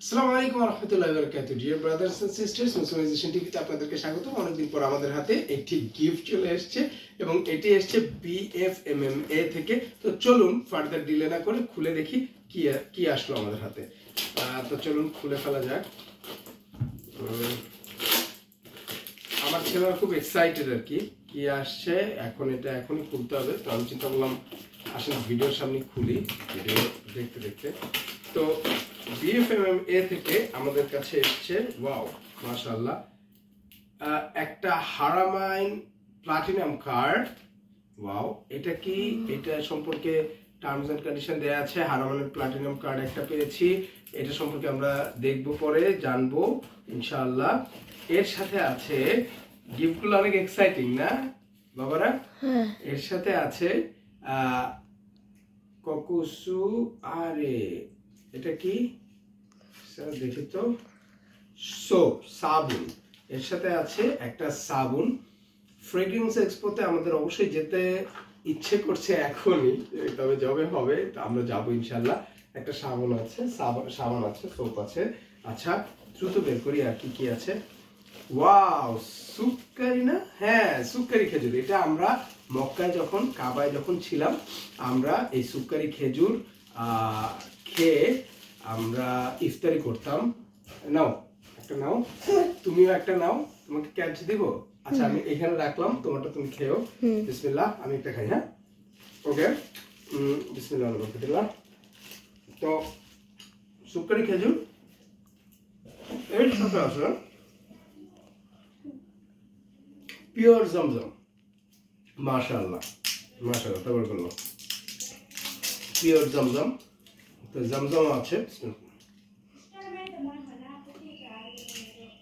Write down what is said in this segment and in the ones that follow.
আসসালামু আলাইকুম ওয়া রাহমাতুল্লাহি ওয়া বারাকাতুহু ডিয়ার ব্রাদার্স এন্ড সিস্টার্স মিশনাইজেশন টিভিতে আপনাদেরকে স্বাগতম। অনেকদিন পর আমাদের হাতে একটি গিফট চলে এসেছে এবং এটি এসেছে বিএফএমএমএ থেকে। তো চলুন ফার্দার ডিলে না করে খুলে দেখি কি আসলো আমাদের হাতে। তো চলুন খুলে ফেলা যাক। আমার ছেলেরা খুব এক্সাইটেড আর কি আসছে, এখন এটা এখনই খুলতে হবে। তো আমি চিন্তা করলাম আসলে ভিডিওর সামনে খুলি, ভিডিও দেখতে দেখতে। তো বিএফএমএমএ থেকে আমাদের কাছে এসেছে, ওয়াও মাশাআল্লাহ, একটা হারামাইন প্লাটিনাম কার্ড। ওয়াও, এটা কি? এটা সম্পর্কে টার্মস এন্ড কন্ডিশন দেয়া আছে। হারামাইনের প্লাটিনাম কার্ড একটা পেয়েছি, এটা সম্পর্কে আমরা দেখবো, পরে জানবো ইনশাআল্লাহ। এর সাথে আছে গিফটগুলো অনেক এক্সাইটিং না বাবারা? এর সাথে আছে ককুসু। আরে এটা কি দেখি তো, সোপ, সাবুন। এর সাথে আছে একটা সাবুন। ফ্রেগ্রেন্স এক্সপোতে আমাদের অবশ্যই যেতে ইচ্ছে করছে এখনই, তবে যবে হবে আমরা যাবো ইনশাল্লাহ। একটা সাবান আছে, সাবান আছে, সোপ আছে। আচ্ছা দ্রুত বের করি আর কি আছে। ওয়াও, সুক্কারি না? হ্যাঁ, সুক্কারি খেজুর। এটা আমরা মক্কায় যখন, কাবায় যখন ছিলাম, আমরা এই সুক্কারি খেজুর খেয়ে আমরা ইফতারি করতাম। নাও একটা, নাও তুমিও একটা নাও, তোমাকে ক্যাচ দিব। আচ্ছা আমি এখানে রাখলাম, তোমারটা তুমি খেও। বিসমিল্লাহ, আমি একটা খাই। হ্যাঁ ওকে, বিসমিল্লাহ দিলাম। তো সুক্কারি খেজুর এর সাথে আছে পিওর জমজম। মাশাআল্লাহ মাশাআল্লাহ, তাবারাকাল্লাহ, পিওর জমজম। তো জমজম আছে,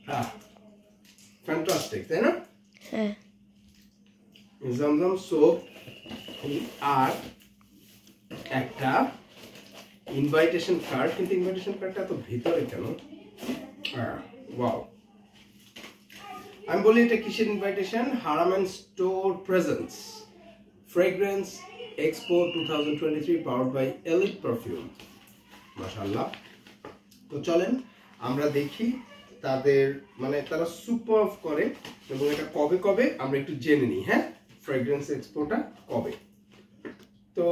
হ্যাঁ ফ্যান্টাস্টিক, তাই না? হ্যাঁ, জমজম সোপ। আর একটা ইনভাইটেশন কার্ড, কিন্তু ইনভাইটেশন কার্ডটা তো ভিতরে কেন? ওয়াও, আমি বলি এটা কিসের ইনভাইটেশন? হারামান store presence fragrance expo 2023 powered by elite perfume. মাশাআল্লাহ। তো চলেন আমরা দেখি তাদের, মানে তারা সুপার করে এবং এটা কবে কবে আমরা একটু জেনে নিই। হ্যাঁ, ফ্রেগ্রেন্স এক্সপোটা কবে। তো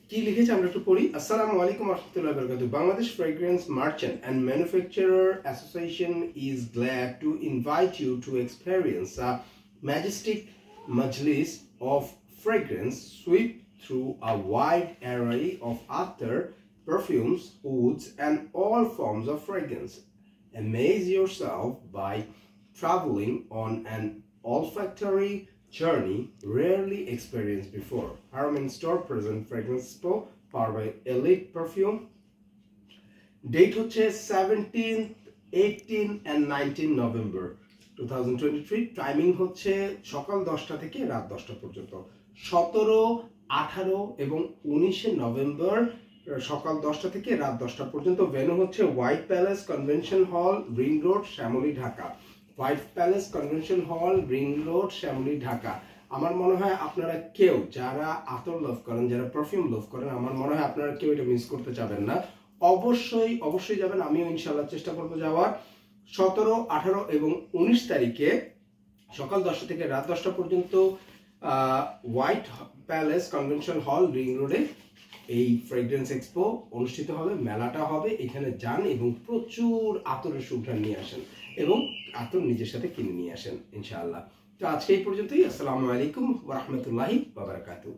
কি লিখেছে আমরা একটু পড়ি। আসসালামু আলাইকুম ওয়া রাহমাতুল্লাহি ওয়া বারাকাতুহু। Bangladesh fragrance merchant and manufacturer association is glad to invite you to experience a majestic majlis of fragrance sweep through a wide array of attar, perfumes, woods, and all forms of fragrance. Amaze yourself by traveling on an olfactory journey rarely experienced before. Harman Store present Fragrance Expo powered by Elite Perfume. Date হচ্ছে 17, 18 and 19 November 2023. Timing হচ্ছে সকাল 10টা থেকে রাত 10টা পর্যন্ত। 17, 18 এবং 19 November সকাল 10টা থেকে রাত 10টা পর্যন্ত। ভেন্যু হচ্ছে White Palace Convention Hall, Ring Road, Shyamoli, Dhaka. White Palace Convention Hall, Ring Road, Shyamoli, Dhaka. আমার মনে হয় আপনারা কেউ যারা আতর লাভ করেন, যারা পারফিউম লাভ করেন, আমার মনে হয় আপনারা কেউ এটা মিস করতে যাবেন না। অবশ্যই অবশ্যই যাবেন, আমিও ইনশাআল্লাহ চেষ্টা করবো যাওয়ার। 17, 18 এবং 19 তারিখে সকাল 10টা থেকে রাত 10টা পর্যন্ত white Palace Convention Hall, ring রোডে এই ফ্রেগ্রেন্স এক্সপো অনুষ্ঠিত হবে, মেলাটা হবে। এখানে যান এবং প্রচুর আতরের সুঘ্রাণ নিয়ে আসেন এবং আতর নিজের সাথে কিনে নিয়ে আসেন ইনশাআল্লাহ। তো আজকে এই পর্যন্তই। আসসালামু আলাইকুম ওয়া রাহমাতুল্লাহি ওয়া বারাকাতুহু।